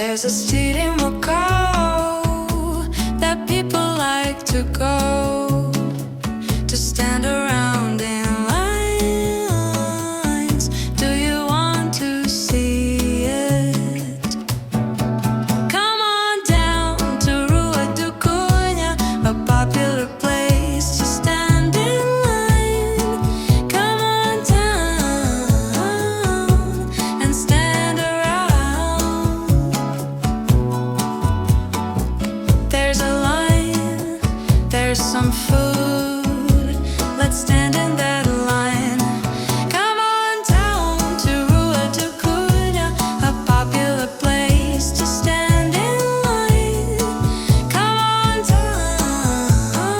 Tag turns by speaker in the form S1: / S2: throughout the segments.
S1: There's a street in Macau that people like to go to stand around in lines. Do you want to see it? Come on down to Rua do Cunha, a popular place to stand in line. Come on down and stand around. There's a line, there's some food. Let's stand in that line. Come on down to Rua do Cunha, a popular place to stand in line. Come on down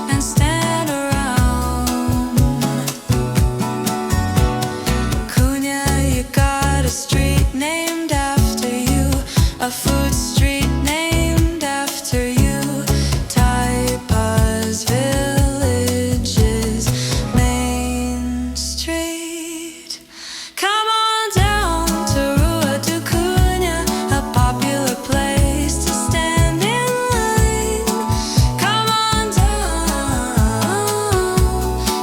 S1: and stand around. Cunha, you got a street named after you, a food street named after you. Taipa's Village's Main Street. Come on down to Rua do Cunha, a popular place to stand in line. Come on down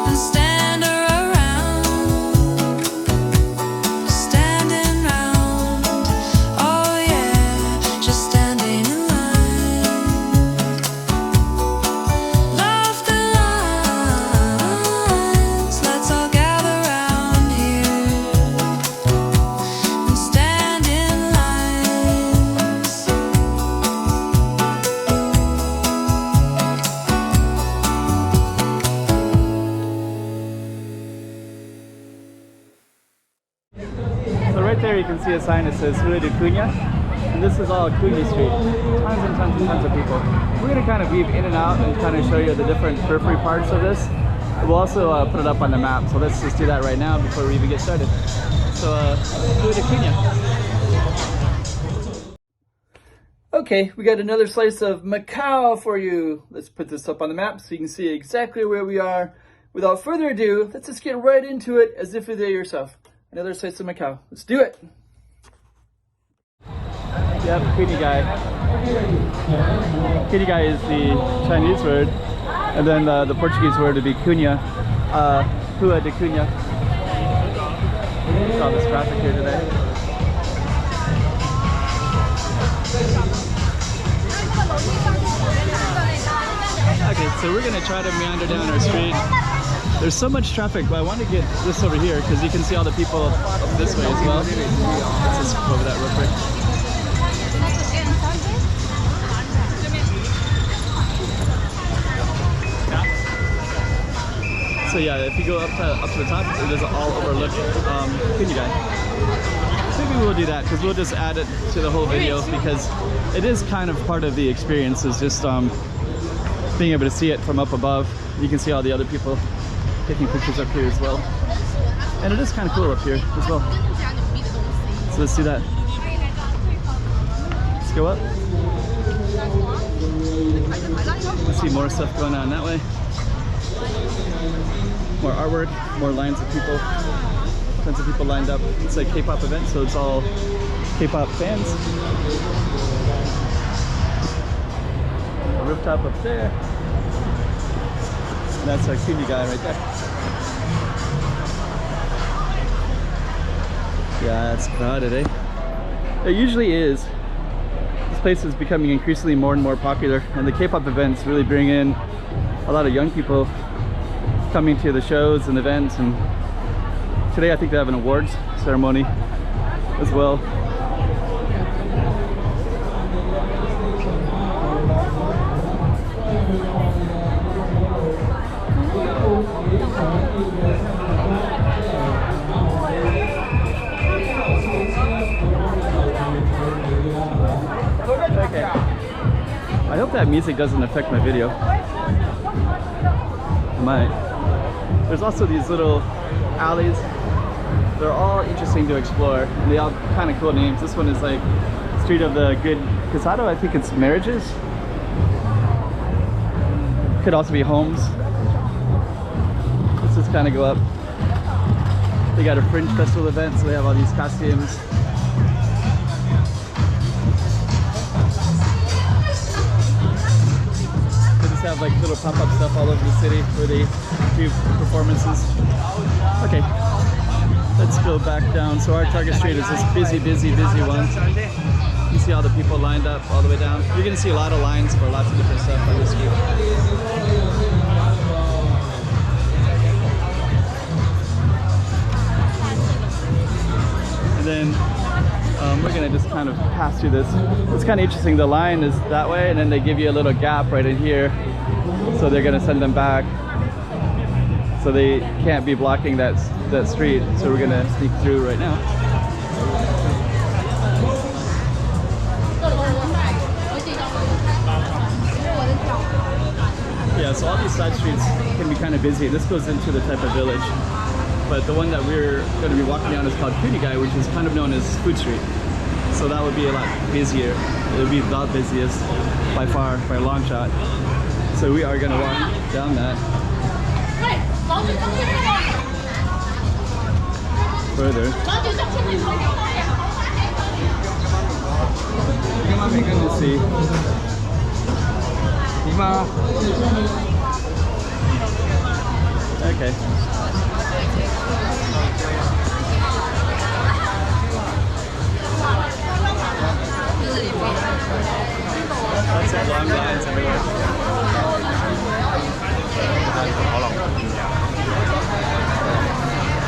S1: and stand around. Standing round, oh yeah, just standing in line. Love the lines, let's all gather round here and stand in lines.
S2: So right there you can see a sign that says Rua de Cunha, and this is all Cunha Street. Tons and tons and tons of people. We're going to kind of weave in and out and kind of show you the different periphery parts of this. We'll also put it up on the map, so let's just do that right now before we even get started. So Rua de Cunha. Okay, we got another slice of Macau for you. Let's put this up on the map so you can see exactly where we are. Without further ado, let's just get right into it as if you're there yourself. Another slice of Macau. Let's do it. Yep, Cunha guy. Cunha guy is the Chinese word, and then the Portuguese word would be Cunha. Rua de Cunha. Saw this traffic here today. Okay, so we're gonna try to meander down our street. There's so much traffic, but I want to get this over here because you can see all the people up this way as well. Let's just go over that real quick. So yeah, if you go up to the top, it does all overlook Cunha guy. Maybe we'll do that because we'll just add it to the whole video because it is kind of part of the experience, is just being able to see it from up above. You can see all the other people taking pictures up here as well. And it is kind of cool up here as well. So let's do that. Let's go up. Let's see more stuff going on that way. More artwork, more lines of people. Tons of people lined up. It's a K-pop event, so it's all K-pop fans. A rooftop up there. And that's our Cunha guy right there. Yeah, it's crowded, eh? It usually is. This place is becoming increasingly more and more popular, and the K-pop events really bring in a lot of young people coming to the shows and events. And today I think they have an awards ceremony as well. Okay. I hope that music doesn't affect my video. It might. There's also these little alleys. They're all interesting to explore, and they all kind of cool names. This one is like Street of the Good Casado. I think it's marriages. Could also be homes. Let's just kind of go up. They got a Fringe Festival event, so they have all these costumes. have like little pop-up stuff all over the city where they do performances. Okay, let's go back down. So our Target Street is this busy one. You see all the people lined up all the way down. You're gonna see a lot of lines for lots of different stuff on this street. And then we're gonna just kind of pass through this. It's kind of interesting. The line is that way, and then they give you a little gap right in here. So they're gonna send them back. So they can't be blocking that street. So we're gonna sneak through right now. Yeah, so all these side streets can be kind of busy. This goes into the type of village. But the one that we're going to be walking down is called Cunha, which is kind of known as Food Street. So that would be a lot busier. It would be the busiest by far, by a long shot. So we are going to walk down that. Further. Let's see. Okay. Lots of long lines everywhere.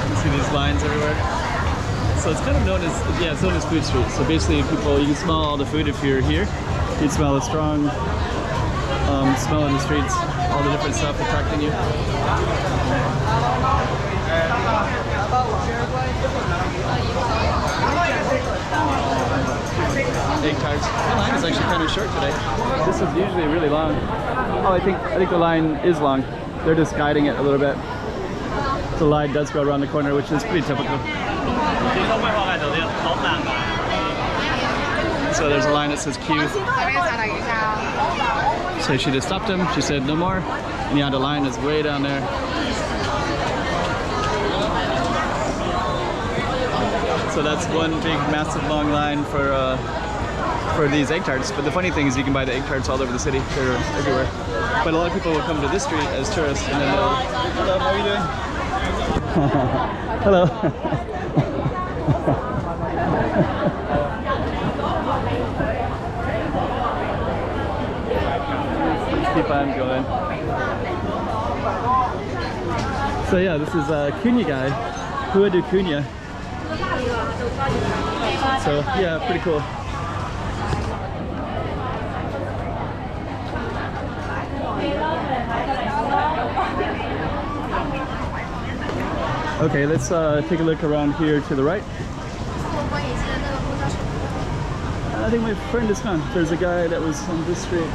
S2: You see these lines everywhere? So it's kind of known as, yeah, it's known as Food Street. So basically people, you can smell all the food if you're here. You can smell a strong smell in the streets, all the different stuff attracting you. Egg tarts. The line is actually kind of short today. This is usually really long. Oh, I think the line is long. They're just guiding it a little bit. The line does go around the corner, which is pretty typical. So there's a line that says Q. So she just stopped him. She said no more. And yeah, the line is way down there. So that's one big, massive, long line for these egg tarts. But the funny thing is, you can buy the egg tarts all over the city. They're everywhere. But a lot of people will come to this street as tourists, and then they'll, hello, how are you doing? Hello. Let's keep on going. So yeah, this is Cunha. Rua do Cunha. So yeah, pretty cool. Okay, let's take a look around here to the right. I think my friend is gone. There's a guy that was on this street,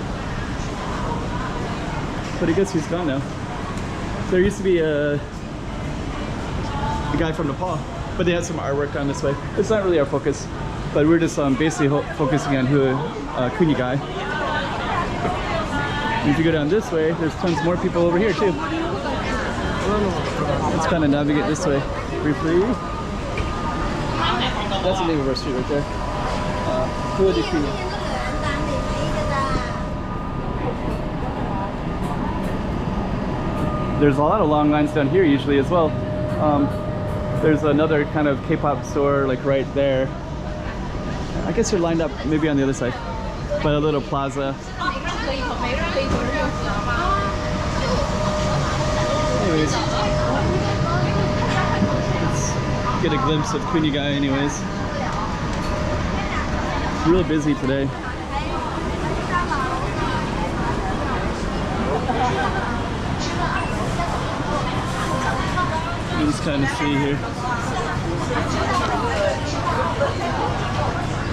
S2: but I guess he's gone now. There used to be a guy from Nepal, but they had some artwork down this way. It's not really our focus, but we're just basically focusing on Cunha guy. If you go down this way, there's tons more people over here too. Let's kind of navigate this way briefly. That's the name of our street right there. Rua do Cunha. There's a lot of long lines down here usually as well. There's another kind of K-pop store like right there. I guess you're lined up maybe on the other side, by a little plaza. Anyways, let's get a glimpse of Cunha anyways. Real busy today. You just kind of see here.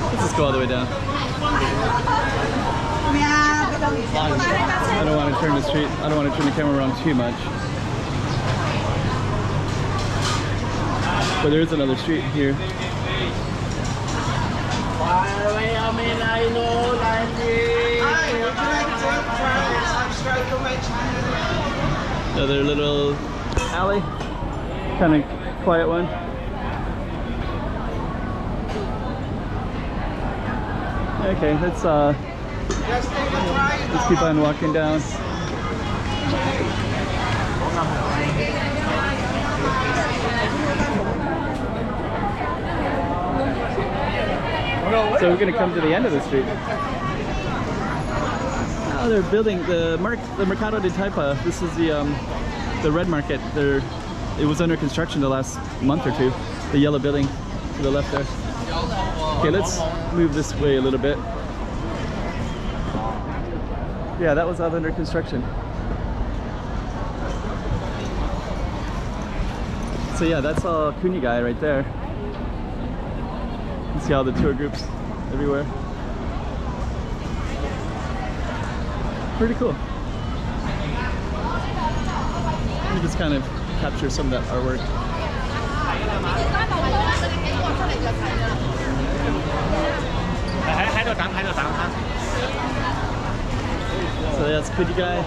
S2: Let's just go all the way down. I don't want to turn the street. I don't want to turn the camera around too much. But there is another street here. Another little alley, kind of quiet one. Okay, let's keep on walking down. So we're gonna come to the end of the street. Oh, they're building the Mercado de Taipa. This is the red market. It was under construction the last month or two. The yellow building to the left there. Okay, let's move this way a little bit. Yeah, that was all under construction. So yeah, that's all Cunha guy right there. You see all the tour groups everywhere. Pretty cool. You just kind of capture some of that artwork. So that's Cunha guy.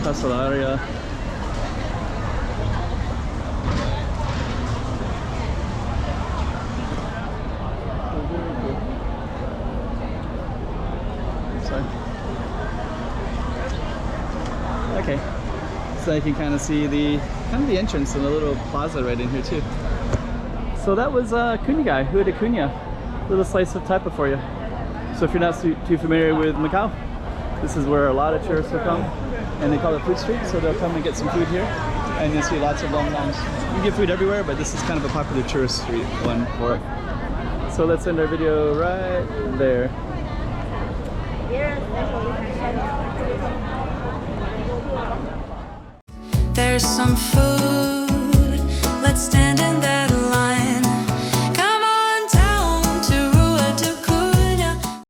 S2: Pasalaria. Okay, so you can kind of see the entrance and the little plaza right in here too. So that was Cunha guy, Rua de Cunha. Little slice of Taipa for you. So if you're not too familiar with Macau, this is where a lot of tourists will come, and they call it food street. So they'll come and get some food here, and you'll see lots of long lines. You can get food everywhere, but this is kind of a popular tourist street one for it. So let's end our video right there.
S1: There's some food. Let's stand in that